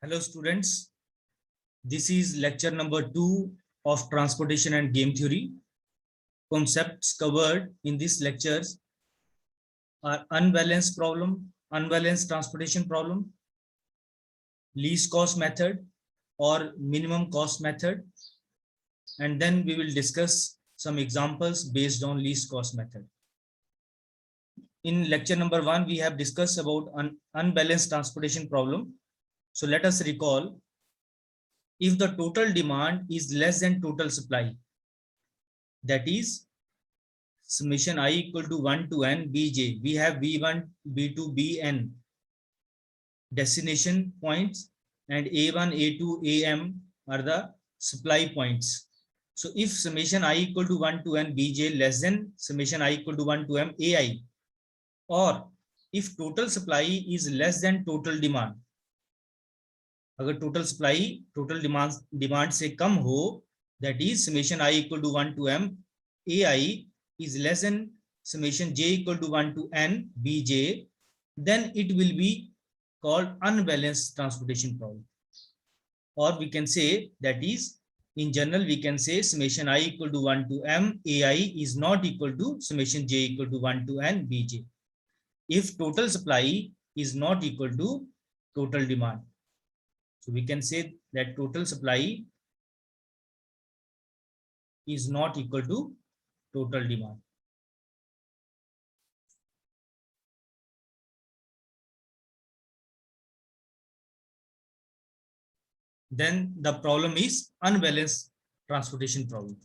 Hello students, this is lecture number 2 of transportation and game theory. Concepts covered in these lectures are unbalanced problem, unbalanced transportation problem, least cost method or minimum cost method, and then we will discuss some examples based on least cost method. In lecture number 1, we have discussed about unbalanced transportation problem. So let us recall, if the total demand is less than total supply, that is summation I equal to 1 to n bj, we have b1, b2, bn destination points, and a1, a2, am are the supply points. So if summation I equal to 1 to n bj less than summation I equal to 1 to m ai, or if total supply is less than total demand, अगर total supply total demand से कम हो, that is summation i equal to 1 to m ai is less than summation j equal to 1 to n bj, then it will be called unbalanced transportation problem. Or we can say, that is, in general we can say summation I equal to 1 to m ai is not equal to summation j equal to 1 to n bj if total supply is not equal to total demand. So we can say that total supply is not equal to total demand. Then the problem is unbalanced transportation problem.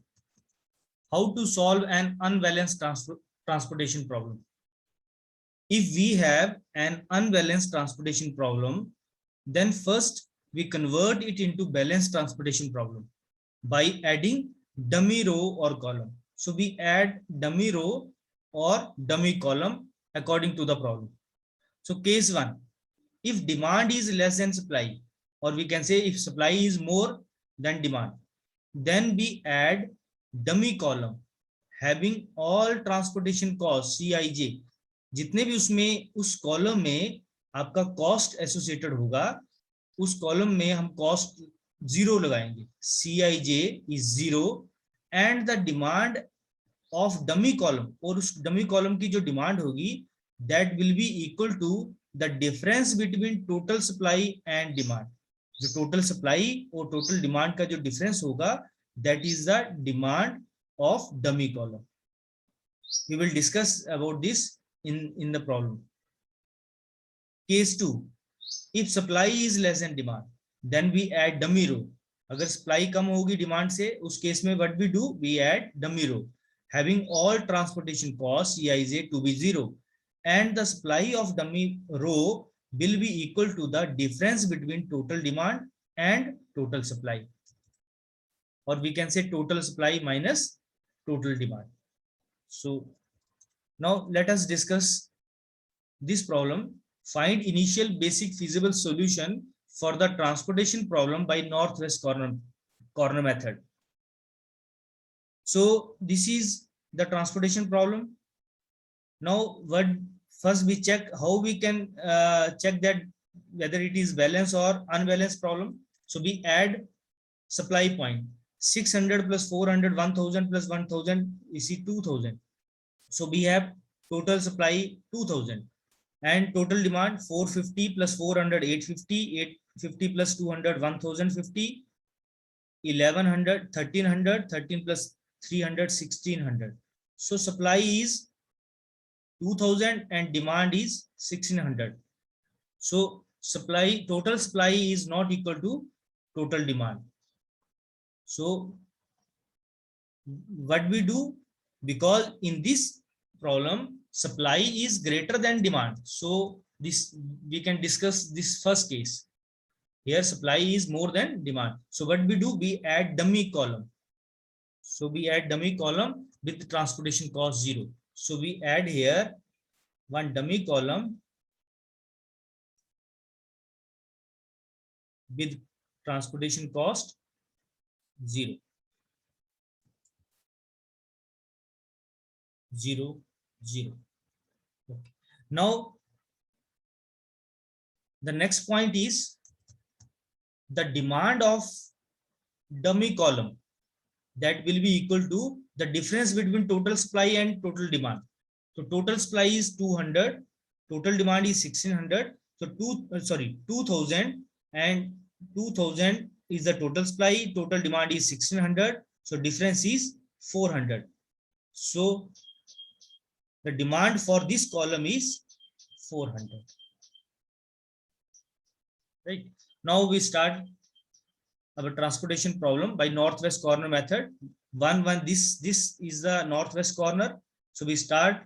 How to solve an unbalanced transportation problem? If we have an unbalanced transportation problem, then first we convert it into balanced transportation problem by adding dummy row or column. So we add dummy row or dummy column according to the problem. So case 1, if demand is less than supply, or we can say if supply is more than demand, then we add dummy column having all transportation costs Cij, जितने भी उसमें उस column में आपका cost associated होगा, उस column में हम कॉस्ट 0 लगाएंगे, Cij is 0 and the demand of dummy column, और उस डमी कॉलम की जो डिमांड होगी that will be equal to the difference between total supply and demand. जो टोटल सप्लाई और टोटल डिमांड का जो डिफरेंस होगा, that is the demand of dummy column. We will discuss about this in the problem. Case 2, if supply is less than demand, then we add dummy row. अगर supply कम होगी demand से, उस case में what we do, we add dummy row having all transportation costs Cij to be 0, and the supply of dummy row will be equal to the difference between total demand and total supply, or we can say total supply minus total demand. So now let us discuss this problem. Find initial basic feasible solution for the transportation problem by northwest corner method. So this is the transportation problem. Now first we check how we can check that whether it is balanced or unbalanced problem. So we add supply point 600 plus 400, 1000 plus 1000 is 2000. So we have total supply 2000 and total demand 450 plus 400 850, 850 plus 200 1050, 1100 1300, 13 plus 300 1600. So supply is 2000 and demand is 1600. So total supply is not equal to total demand. So what we do, because in this problem supply is greater than demand, so this we can discuss this first case. Here supply is more than demand, so what we do, we add dummy column. So we add dummy column with transportation cost 0. So we add here one dummy column with transportation cost 0. 0 0. Okay. Now the next point is the demand of dummy column, that will be equal to the difference between total supply and total demand. So total supply is 200, total demand is 1600. So 2000, and 2000 is the total supply, total demand is 1600. So difference is 400. So the demand for this column is 400. Right. Now we start our transportation problem by northwest corner method. This is the northwest corner. So we start,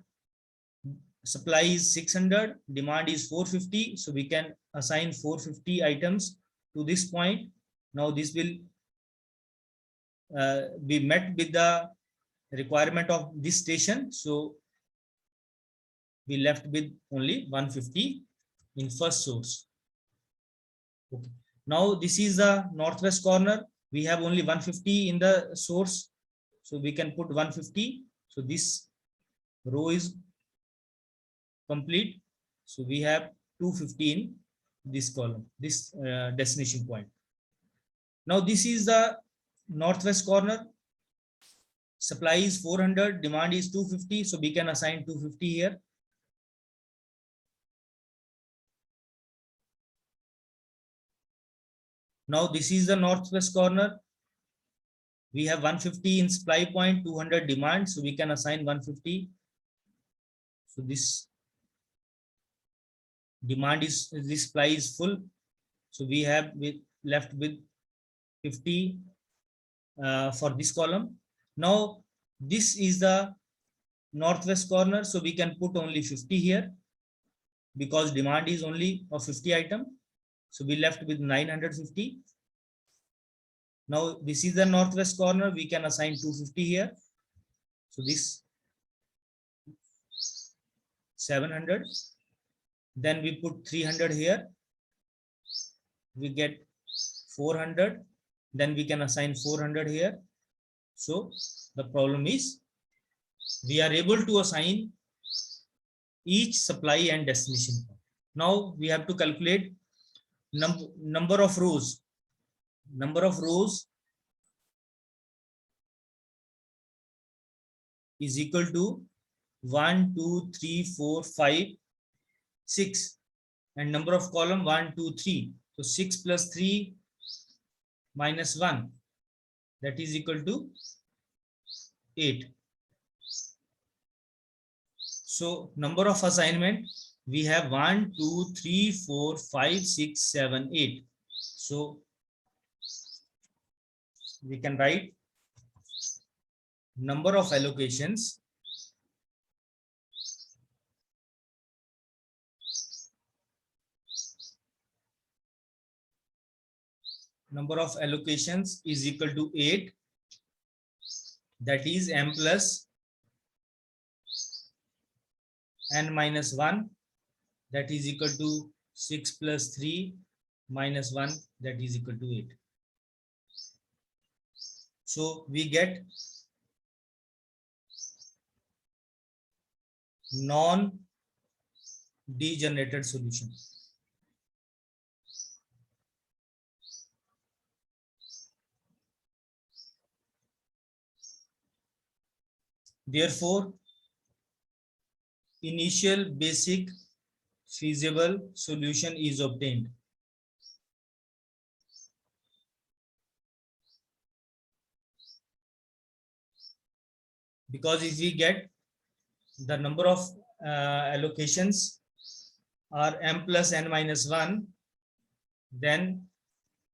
supply is 600, demand is 450. So we can assign 450 items to this point. Now this will be met with the requirement of this station. So we left with only 150 in first source. Okay. Now this is the northwest corner. We have only 150 in the source. So we can put 150. So this row is complete. So we have 250 in this column, this destination point. Now this is the northwest corner. Supply is 400, demand is 250. So we can assign 250 here. Now this is the northwest corner. We have 150 in supply point, 200 demand. So we can assign 150. So this demand is, this supply is full. So we have left with 50 for this column. Now this is the northwest corner. So we can put only 50 here because demand is only of 50 item. So we left with 950. Now this is the northwest corner. We can assign 250 here. So this 700. Then we put 300 here. We get 400. Then we can assign 400 here. So the problem is we are able to assign each supply and destination. Now we have to calculate number of rows. Number of rows is equal to 1, 2, 3, 4, 5, 6, and number of column 1, 2, 3. So 6 plus 3 minus 1, that is equal to 8. So number of assignment, we have 1, 2, 3, 4, 5, 6, 7, 8. So we can write number of allocations is equal to 8. That is m plus n minus 1, that is equal to 6 plus 3 minus 1, that is equal to 8. So we get non-degenerated solution. Therefore, initial basic feasible solution is obtained. Because if we get the number of allocations are m plus n minus 1, then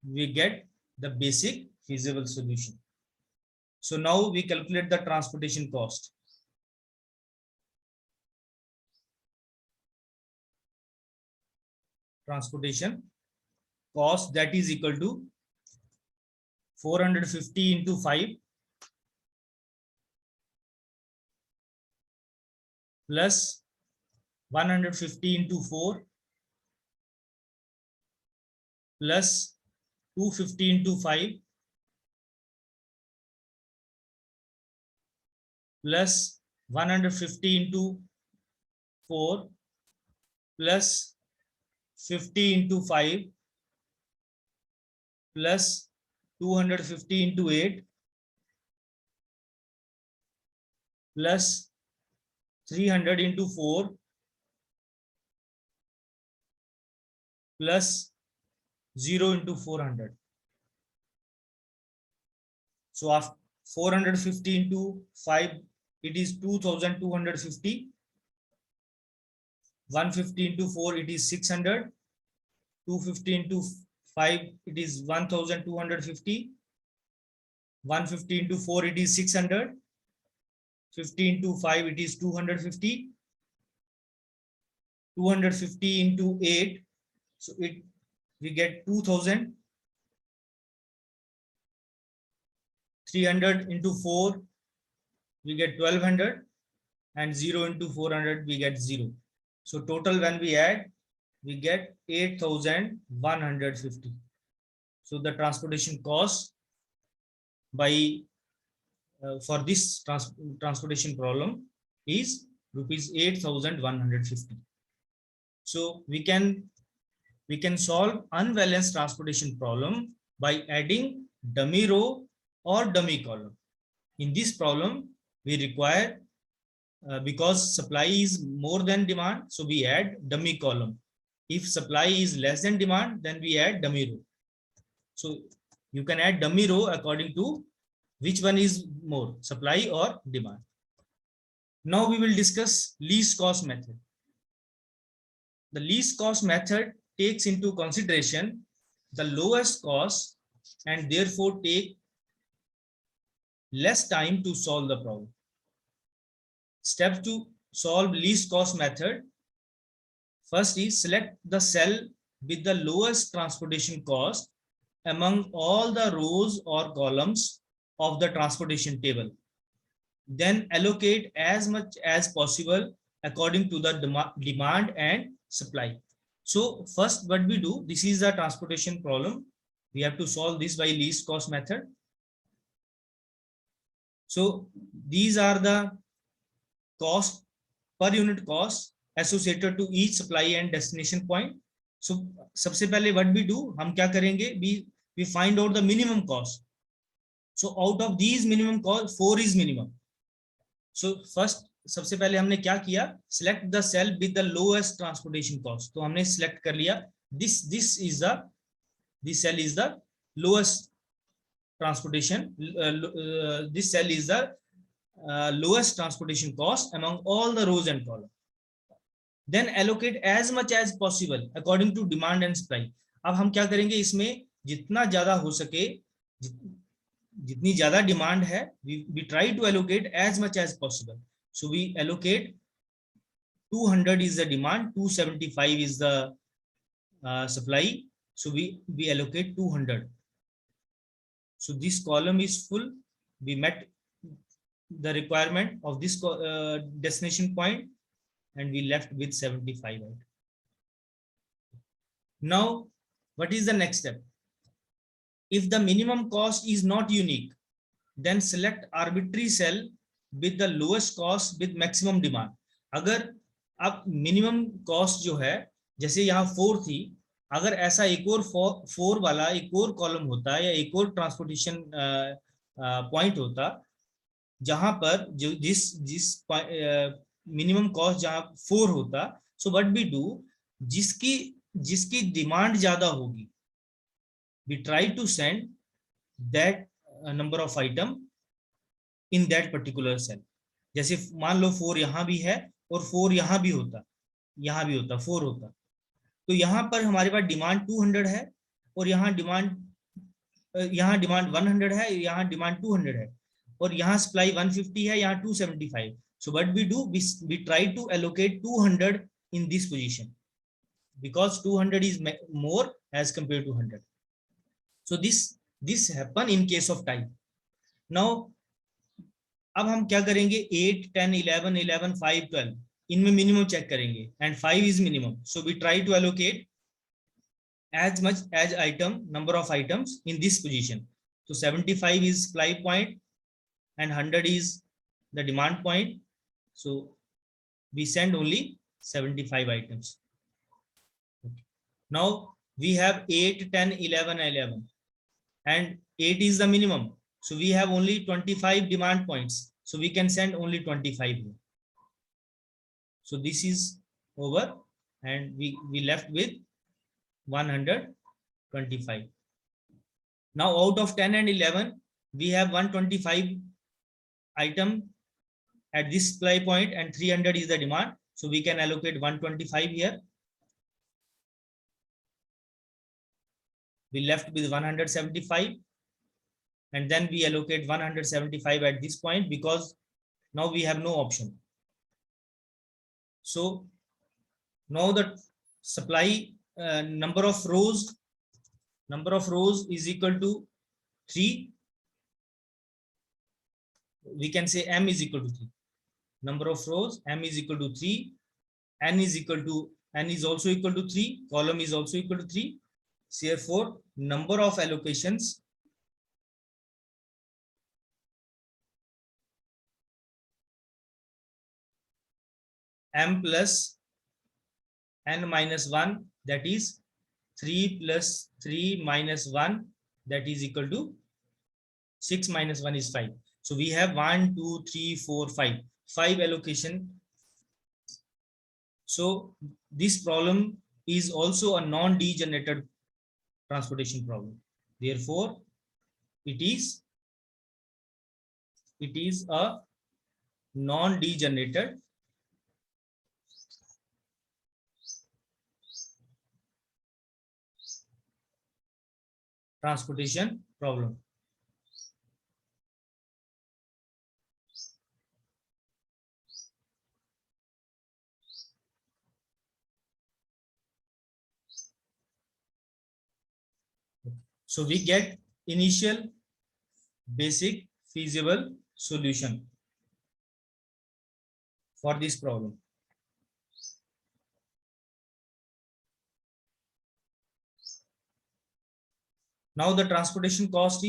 we get the basic feasible solution. So now we calculate the transportation cost. Transportation cost, that is equal to 450 into 5 plus 150 into 4 plus 250 into 5 plus 150 into 4 plus 50 into 5 plus 250 into 8 plus 300 into 4 plus 0 into 400. So after 450 into 5, it is 2250. 150 into 4, it is 600. 250 into 5, it is 1250. 150 into 4, it is 600. 50 into 5, it is 250. 250 into 8, so we get 2000. 300 into 4, we get 1200, and 0 into 400, we get 0. So total when we add, we get 8150. So the transportation cost by for this transportation problem is rupees 8150. So we can solve unbalanced transportation problem by adding dummy row or dummy column. In this problem, we require because supply is more than demand, so we add dummy column. If supply is less than demand, then we add dummy row. So you can add dummy row according to which one is more, supply or demand. Now we will discuss least cost method. The least cost method takes into consideration the lowest cost and therefore take less time to solve the problem. Steps to solve least cost method. First is select the cell with the lowest transportation cost among all the rows or columns of the transportation table. Then allocate as much as possible according to the demand and supply. So first what we do, this is a transportation problem. We have to solve this by least cost method. So these are the cost per unit cost associated to each supply and destination point. So सबसे पहले what we do, हम क्या करेंगे, we find out the minimum cost. So out of these minimum cost, 4 is minimum. So first सबसे पहले हमने क्या किया, select the cell with the lowest transportation cost. तो हमने select कर लिया this cell is the lowest transportation, this cell is the lowest transportation cost among all the rows and columns. Then allocate as much as possible according to demand and supply. अब हम क्या करेंगे, इसमें जितना ज्यादा हो सके, जितनी ज्यादा डिमांड है, we try to allocate as much as possible. So we allocate 200 is the demand, 275 is the supply. So we allocate 200. So this column is full. We met the requirement of this destination point, and we left with 75. Now, what is the next step? If the minimum cost is not unique, then select arbitrary cell with the lowest cost with maximum demand. अगर अब minimum cost जो है, जैसे यहाँ 4 थी, अगर ऐसा एक और 4 वाला एक और कॉलम होता या एक और ट्रांसपोर्टेशन पॉइंट होता जहां पर जो जिस मिनिमम कॉस्ट जहां 4 होता, सो व्हाट वी डू, जिसकी डिमांड ज्यादा होगी, we try to send that number of item in that particular cell. जैसे मान लो 4 यहाँ भी है और 4 यहाँ भी होता 4 होता, तो यहाँ पर हमारे पास डिमांड 200 है और यहाँ डिमांड 100 है, यहाँ डिमांड 200 है और यहाँ सप्लाई 150 है, यहाँ 275. So what we do, we try to allocate 200 in this position because 200 is more as compared to 100. So this happen in case of time. Now अब हम क्या करेंगे, 8, 10, 11, 11, 5, 12 इनमें मिनिमम चेक करेंगे and 5 is minimum. So we try to allocate as much as number of items in this position. So 75 is supply point and 100 is the demand point. So we send only 75 items. Okay. Now we have 8, 10, 11, 11. and 8 is the minimum. So we have only 25 demand points. So we can send only 25 here. So this is over and we left with 125. Now out of 10 and 11, we have 125 item at this supply point and 300 is the demand. So we can allocate 125 here. We left with 175 and then we allocate 175 at this point because now we have no option. So now the supply number of rows is equal to 3. We can say M is equal to 3. Number of rows, M is equal to 3. N is also equal to 3. Column is also equal to 3. Therefore, number of allocations M plus N minus 1, that is 3 plus 3 minus 1, that is equal to 6 minus 1 is 5. So we have 1, 2, 3, 4, 5. 5 allocation. So this problem is also a non-degenerated transportation problem. Therefore, it is a non-degenerated transportation problem. So we get initial, basic, feasible solution for this problem. Now the transportation cost,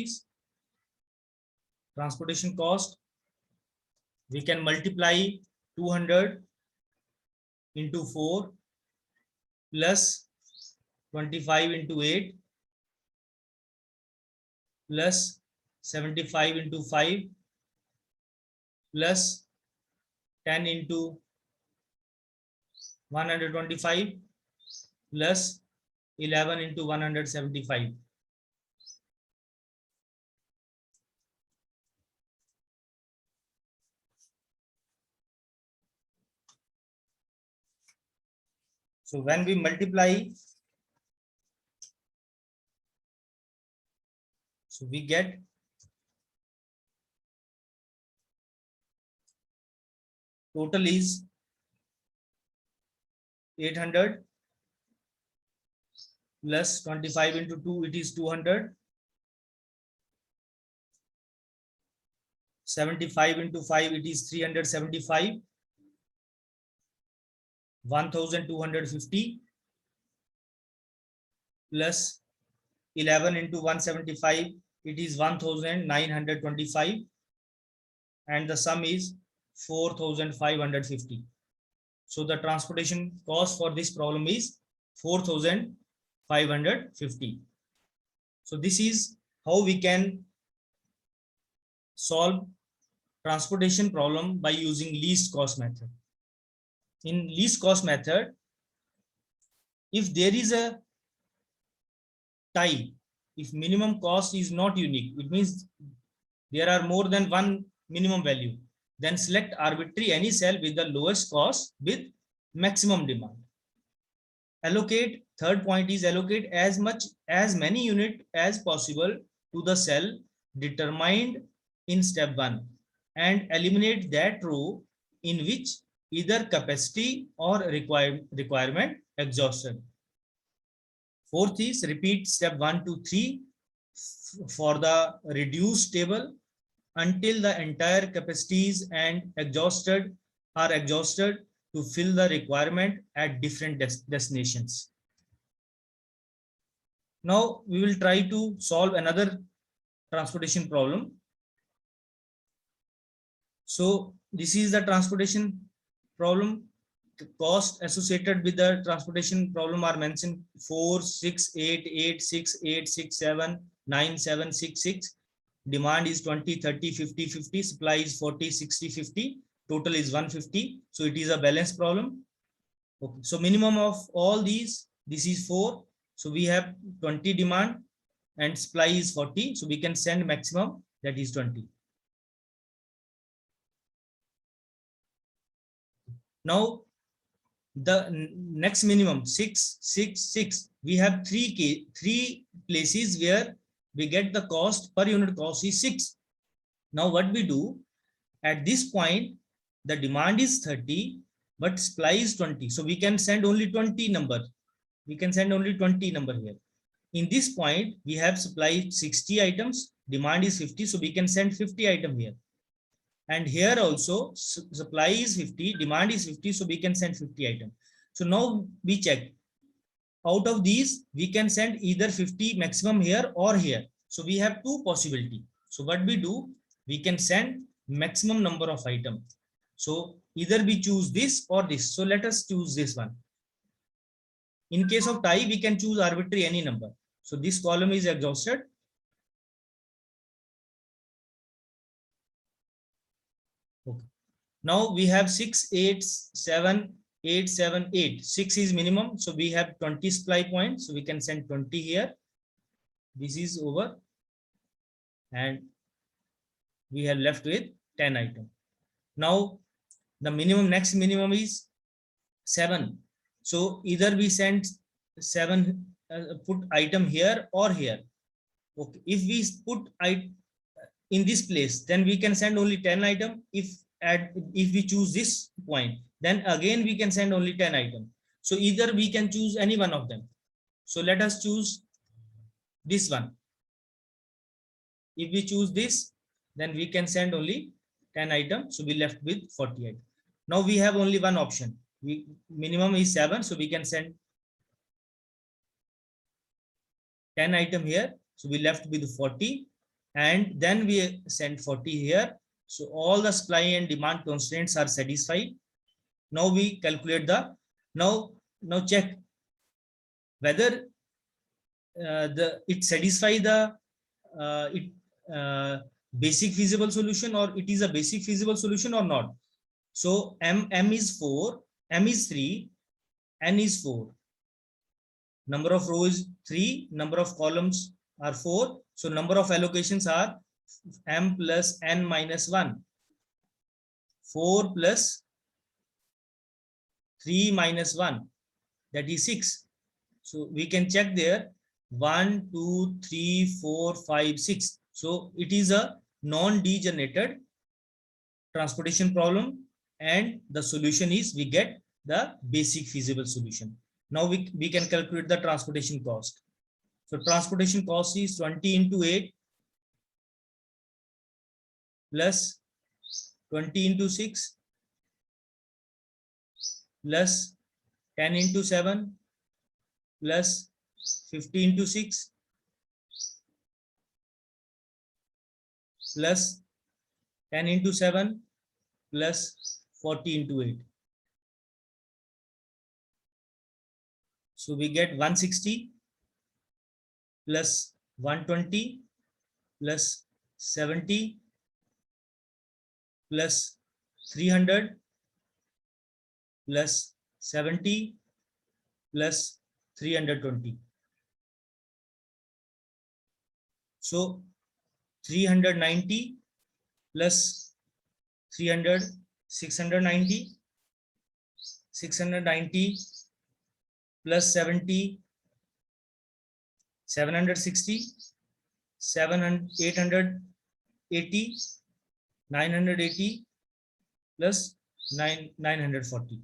we can multiply 200 into 4 plus 25 into 8 plus 75 into 5 plus 10 into 125 plus 11 into 175. So when we multiply, so we get total is 800 plus 25 into 2, it is 200. 75 into 5, it is 375. 1250 plus 11 into 175, it is 1925, and the sum is 4550. So the transportation cost for this problem is 4550. So this is how we can solve transportation problem by using least cost method. In least cost method, if there is a tie, if minimum cost is not unique, it means there are more than one minimum value, then select arbitrary any cell with the lowest cost with maximum demand. Allocate, third point is allocate as many units as possible to the cell determined in step 1 and eliminate that row in which either capacity or requirement exhausted. Fourth is repeat step 1 to 3 for the reduced table until the entire capacities and are exhausted to fill the requirement at different destinations. Now we will try to solve another transportation problem. So this is the transportation problem. The cost associated with the transportation problem are mentioned 4, 6, 8, 8, 6, 8, 6, 7, 9766. Demand is 20, 30, 50, 50. Supply is 40, 60, 50. Total is 150. So it is a balance problem. Okay. So minimum of all these, this is 4. So we have 20 demand and supply is 40. So we can send maximum, that is 20. Now the next minimum 6, 6, 6. We have three places where we get the cost per unit cost is 6. Now what we do at this point, the demand is 30, but supply is 20. So we can send only 20 number. We can send only 20 number here. In this point, we have supply 60 items, demand is 50. So we can send 50 item here. And here also supply is 50, demand is 50. So we can send 50 item. So now we check. Out of these, we can send either 50 maximum here or here. So we have two possibility. So what we do, we can send maximum number of item. So either we choose this or this. So let us choose this one. In case of tie, we can choose arbitrary any number. So this column is exhausted. Okay. Now we have 6, 8, 7, 8, 7, 8. 6 is minimum. So we have 20 supply points. So we can send 20 here. This is over. And we have left with 10 items. Now the minimum, next minimum is 7. So either we send 7, put item here or here. Okay. If we put in this place, then we can send only 10 item. If we choose this point, then again we can send only 10 item. So either we can choose any one of them. So let us choose this one. If we choose this, then we can send only 10 items. So we left with 48. Now we have only one option. Minimum is 7. So we can send 10 item here. So we left with 40. And then we send 40 here. So all the supply and demand constraints are satisfied. Now we calculate the, now check whether it satisfies the basic feasible solution, or it is a basic feasible solution or not. So M is 4, M is 3, N is 4. Number of rows is 3, number of columns are 4. So number of allocations are M plus N minus 1. 4 plus 3 minus 1, that is 6. So we can check there 1, 2, 3, 4, 5, 6. So it is a non-degenerated transportation problem, and the solution is we get the basic feasible solution. Now we can calculate the transportation cost. So transportation cost is 20 into 8 plus 20 into 6 plus 10 into 7 plus 50 into 6 plus 10 into 7 plus 40 into 8. So we get 160 plus 120 plus 70 plus 300 plus 70 plus 320. So 390 plus 300, 690, 690 plus 70, 760, 880, 980 plus 940.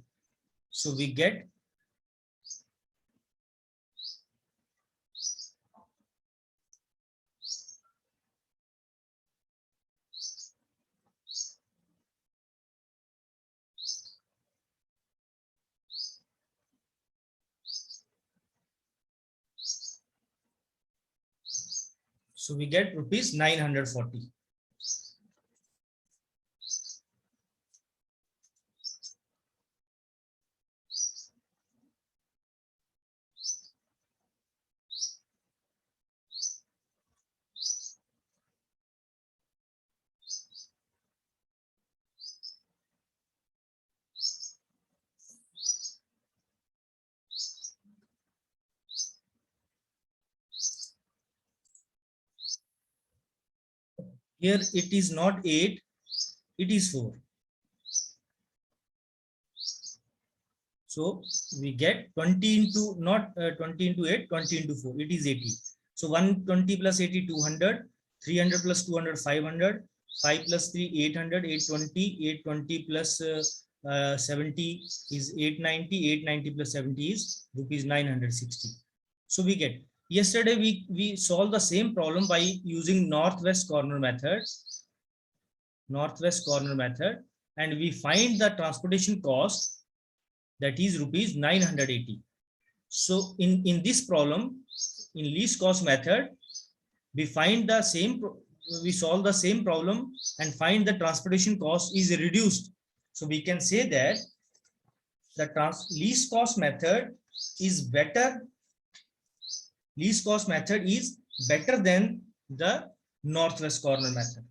So we get rupees 940. Here it is not 8, it is 4. So we get 20 into not 20 into 8, 20 into 4, it is 80. So 120 plus 80, 200, 300 plus 200, 500, 5 plus 3, 800, 820, 820 plus 70 is 890, 890 plus 70 is rupees 960. So we get, yesterday we solved the same problem by using northwest corner method, and we find the transportation cost, that is rupees 980. So in this problem, in least cost method, we solve the same problem and find the transportation cost is reduced. So we can say that the least cost method is better. Least cost method is better than the northwest corner method.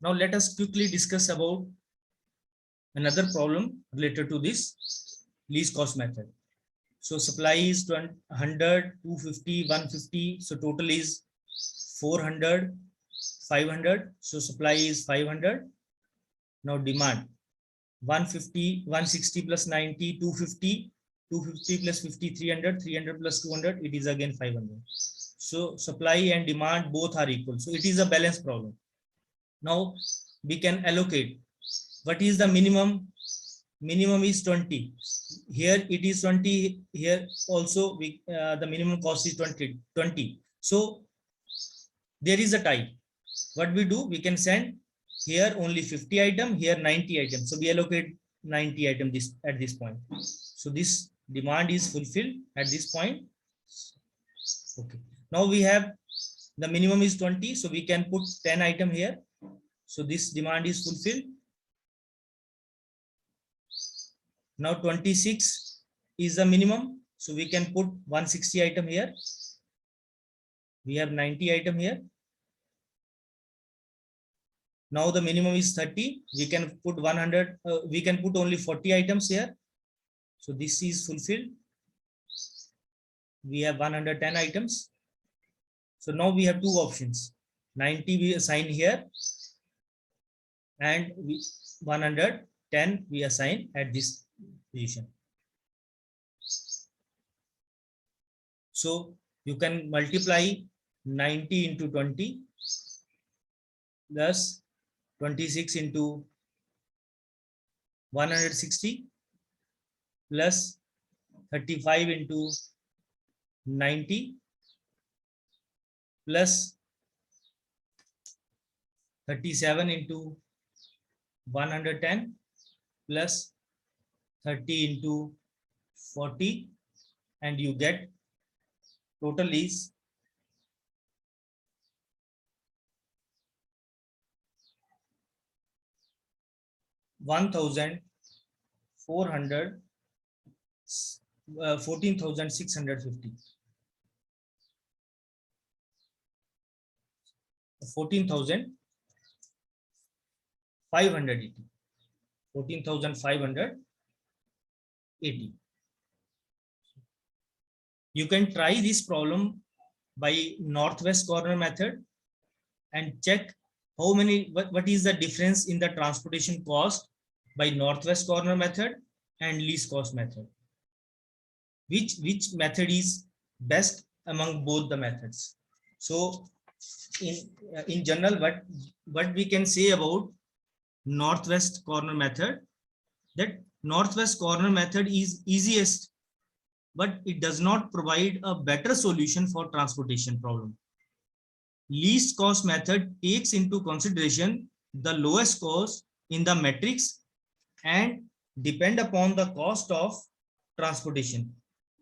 Now let us quickly discuss about another problem related to this least cost method. So supply is 100, 250, 150. So total is 400, 500. So supply is 500. Now demand 150, 160 plus 90, 250, 250 plus 50, 300, 300 plus 200. It is again 500. So supply and demand both are equal. So it is a balance problem. Now we can allocate. What is the minimum? Minimum is 20. Here it is 20. Here also the minimum cost is 20. So there is a tie. What we do? We can send here only 50 item, here 90 items. So we allocate 90 item at this point. So this demand is fulfilled at this point. Okay. Now we have the minimum is 20. So we can put 10 item here. So this demand is fulfilled. Now 26 is the minimum. So we can put 160 item here. We have 90 item here. Now the minimum is 30. We can put 100. We can put only 40 items here. So this is fulfilled. We have 110 items. So now we have two options. 90 we assign here, and 110 we assign at this position. So you can multiply 90 into 20 plus 26 into 160 plus 35 into 90 plus 37 into 110 plus 30 into 40, and you get total is 14,650. 14,580. 14,580. You can try this problem by northwest corner method and check how many, what is the difference in the transportation cost by northwest corner method and least cost method. Which method is best among both the methods. So in general, what we can say about northwest corner method, that northwest corner method is easiest, but it does not provide a better solution for transportation problem. Least cost method takes into consideration the lowest cost in the matrix and depend upon the cost of transportation.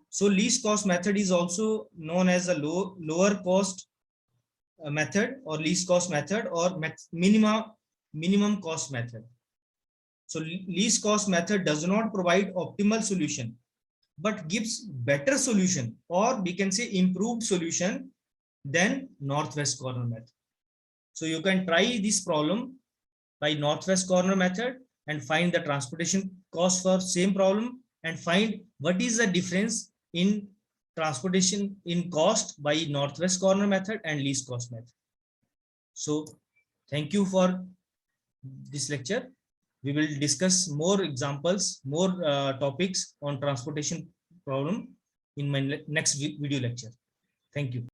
So least cost method is also known as a lower cost method, or least cost method, or minimum cost method. So least cost method does not provide optimal solution, but gives better solution, or we can say improved solution than northwest corner method. So you can try this problem by northwest corner method and find the transportation cost for same problem, and find what is the difference in transportation in cost by northwest corner method and least cost method. So thank you for this lecture. We will discuss more examples, more topics on transportation problem in my next video lecture. Thank you.